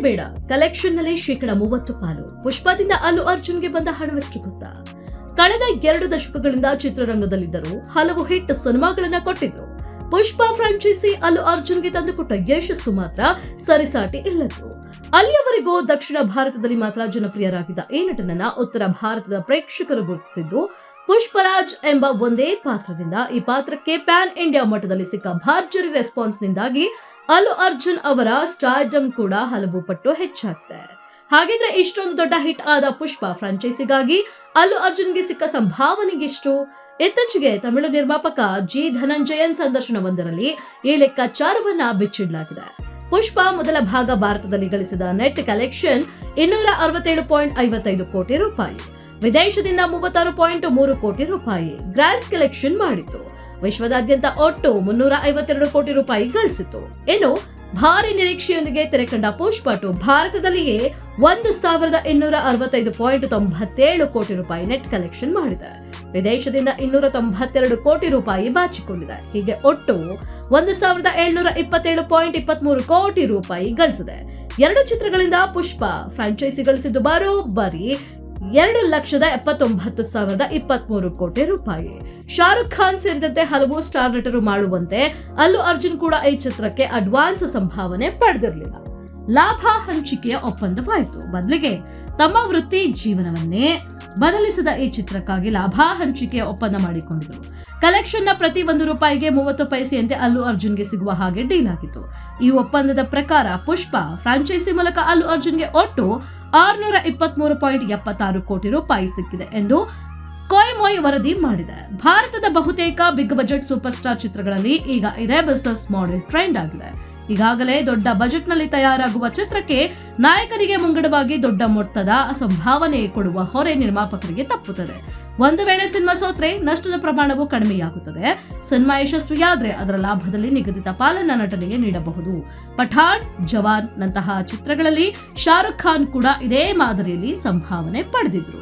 ಬೇಡ, ಕಲೆಕ್ಷನ್ ನಲ್ಲಿ 30% ಪಾಲು. ಪುಷ್ಪದಿಂದ ಅಲ್ಲು ಅರ್ಜುನ್ಗೆ ಬಂದ ಹಣವೆಷ್ಟು ಗೊತ್ತಾ? ಕಳೆದ 2 ದಶಕಗಳಿಂದ ಚಿತ್ರರಂಗದಲ್ಲಿದ್ದರು, ಹಲವು ಹಿಟ್ ಸಿನಿಮಾಗಳನ್ನ ಕೊಟ್ಟಿದ್ರು. ಪುಷ್ಪ ಫ್ರಾಂಚೈಸಿ ಅಲ್ಲು ಅರ್ಜುನ್ಗೆ ತಂದುಕೊಟ್ಟ ಯಶಸ್ಸು ಮಾತ್ರ ಸರಿಸಾಟಿ ಇಲ್ಲದ್ದು. ಅಲ್ಲಿಯವರೆಗೂ ದಕ್ಷಿಣ ಭಾರತದಲ್ಲಿ ಮಾತ್ರ ಜನಪ್ರಿಯರಾಗಿದ್ದ ಈ ನಟನನ್ನ ಉತ್ತರ ಭಾರತದ ಪ್ರೇಕ್ಷಕರು ಗುರುತಿಸಿದ್ದು ಪುಷ್ಪರಾಜ್ ಎಂಬ ಒಂದೇ ಪಾತ್ರದಿಂದ. ಈ ಪಾತ್ರಕ್ಕೆ ಪ್ಯಾನ್ ಇಂಡಿಯಾ ಮಟ್ಟದಲ್ಲಿ ಸಿಕ್ಕ ಭರ್ಜರಿ ರೆಸ್ಪಾನ್ಸ್ ನಿಂದಾಗಿ ಅಲ್ಲು ಅರ್ಜುನ್ ಅವರ ಸ್ಟಾರ್ಡಮ್ ಕೂಡ ಹಲವು ಪಟ್ಟು ಹೆಚ್ಚಾಗ್ತಾರೆ. ಹಾಗಿದ್ರೆ ಇಷ್ಟೊಂದು ದೊಡ್ಡ ಹಿಟ್ ಆದ ಪುಷ್ಪ ಫ್ರಾಂಚೈಸಿಗಾಗಿ ಅಲ್ಲು ಅರ್ಜುನ್ಗೆ ಸಿಕ್ಕ ಸಂಭಾವನೆಗೆಷ್ಟು? ಇತ್ತೀಚೆಗೆ ತಮಿಳು ನಿರ್ಮಾಪಕ ಜಿ ಧನಂಜಯನ್ ಸಂದರ್ಶನವೊಂದರಲ್ಲಿ ಈ ಲೆಕ್ಕಾಚಾರವನ್ನ ಬಿಚ್ಚಿಡಲಾಗಿದೆ. ಪುಷ್ಪ ಮೊದಲ ಭಾಗ ಭಾರತದಲ್ಲಿ ಗಳಿಸಿದ ನೆಟ್ ಕಲೆಕ್ಷನ್ 267.55 ಕೋಟಿ ರೂಪಾಯಿ, ವಿದೇಶದಿಂದ 36.3 ಕೋಟಿ ರೂಪಾಯಿ ಗ್ರಾಸ್ ಕಲೆಕ್ಷನ್ ಮಾಡಿತ್ತು. ವಿಶ್ವದಾದ್ಯಂತ ಒಟ್ಟು 352 ಕೋಟಿ ರೂಪಾಯಿ ಗಳಿಸಿತು. ಇನ್ನು ಭಾರಿ ನಿರೀಕ್ಷೆಯೊಂದಿಗೆ ತೆರೆಕಂಡ ಪುಷ್ಪ 2 ಭಾರತದಲ್ಲಿಯೇ 1265.97 ಕೋಟಿ ರೂಪಾಯಿ ನೆಟ್ ಕಲೆಕ್ಷನ್ ಮಾಡಿದೆ. ವಿದೇಶದಿಂದ 292 ಕೋಟಿ ರೂಪಾಯಿ ಬಾಚಿಕೊಂಡಿದೆ. ಹೀಗೆ ಒಟ್ಟು 1727.23 ಕೋಟಿ ರೂಪಾಯಿ ಗಳಿಸಿದೆ. 2 ಚಿತ್ರಗಳಿಂದ ಪುಷ್ಪ ಫ್ರಾಂಚೈಸಿ ಗಳಿಸಿದ್ದು ಬರೋಬ್ಬರಿ 2,79,023 ಕೋಟಿ ರೂಪಾಯಿ. ಶಾರುಖ್ ಖಾನ್ ಸೇರಿದಂತೆ ಹಲವು ಸ್ಟಾರ್ ನಟರು ಮಾಡುವಂತೆ ಅಲ್ಲು ಅರ್ಜುನ್ ಕೂಡ ಈ ಚಿತ್ರಕ್ಕೆ ಅಡ್ವಾನ್ಸ್ ಸಂಭಾವನೆ ಪಡೆದಿರಲಿಲ್ಲ. ಲಾಭ ಹಂಚಿಕೆಯ ಒಪ್ಪಂದವಾಯಿತು. ಬದಲಿಗೆ ತಮ್ಮ ವೃತ್ತಿ ಜೀವನವನ್ನೇ ಬದಲಿಸಿದ ಈ ಚಿತ್ರಕ್ಕಾಗಿ ಲಾಭ ಹಂಚಿಕೆಯ ಒಪ್ಪಂದ ಮಾಡಿಕೊಂಡಿದ್ದರು. ಕಲೆಕ್ಷನ್ ನ ಪ್ರತಿ 1 ರೂಪಾಯಿಗೆ 30 ಪೈಸೆಯಂತೆ ಅಲ್ಲು ಅರ್ಜುನ್ಗೆ ಸಿಗುವ ಹಾಗೆ ಡೀಲ್ ಆಗಿತ್ತು. ಈ ಒಪ್ಪಂದದ ಪ್ರಕಾರ ಪುಷ್ಪ ಫ್ರಾಂಚೈಸಿ ಮೂಲಕ ಅಲ್ಲು ಅರ್ಜುನ್ಗೆ ಒಟ್ಟು 623.76 ಕೋಟಿ ರೂಪಾಯಿ ಸಿಕ್ಕಿದೆ ಎಂದು ಕೊಯ್ಮೊಯ್ ವರದಿ ಮಾಡಿದೆ. ಭಾರತದ ಬಹುತೇಕ ಬಿಗ್ ಬಜೆಟ್ ಸೂಪರ್ ಸ್ಟಾರ್ ಚಿತ್ರಗಳಲ್ಲಿ ಈಗ ಇದೇ ಬಿಸಿನೆಸ್ ಮಾಡೆಲ್ ಟ್ರೆಂಡ್ ಆಗಿದೆ. ಈಗಾಗಲೇ ದೊಡ್ಡ ಬಜೆಟ್ ನಲ್ಲಿ ತಯಾರಾಗುವ ಚಿತ್ರಕ್ಕೆ ನಾಯಕರಿಗೆ ಮುಂಗಡವಾಗಿ ದೊಡ್ಡ ಮೊತ್ತದ ಸಂಭಾವನೆ ಕೊಡುವ ಹೊರೆ ನಿರ್ಮಾಪಕರಿಗೆ ತಪ್ಪುತ್ತದೆ. ಒಂದು ವೇಳೆ ಸಿನಿಮಾ ಸೋತ್ರೆ ನಷ್ಟದ ಪ್ರಮಾಣವು ಕಡಿಮೆಯಾಗುತ್ತದೆ. ಸಿನಿಮಾ ಯಶಸ್ವಿಯಾದ್ರೆ ಅದರ ಲಾಭದಲ್ಲಿ ನಿಗದಿತ ಪಾಲನ್ನ ನಟನೆಗೆ ನೀಡಬಹುದು. ಪಠಾಣ್, ಜವಾನ್ ನಂತಹ ಚಿತ್ರಗಳಲ್ಲಿ ಶಾರುಖ್ ಖಾನ್ ಕೂಡ ಇದೇ ಮಾದರಿಯಲ್ಲಿ ಸಂಭಾವನೆ ಪಡೆದಿದ್ರು.